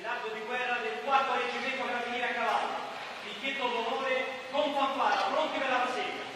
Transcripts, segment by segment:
nell'atto di guerra del 4 Reggimento Carabinieri a cavallo. Picchetto d'onore con fanfara, pronti per la rassegna.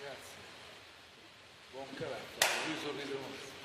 Grazie. Buon carattere, lui sorride molto.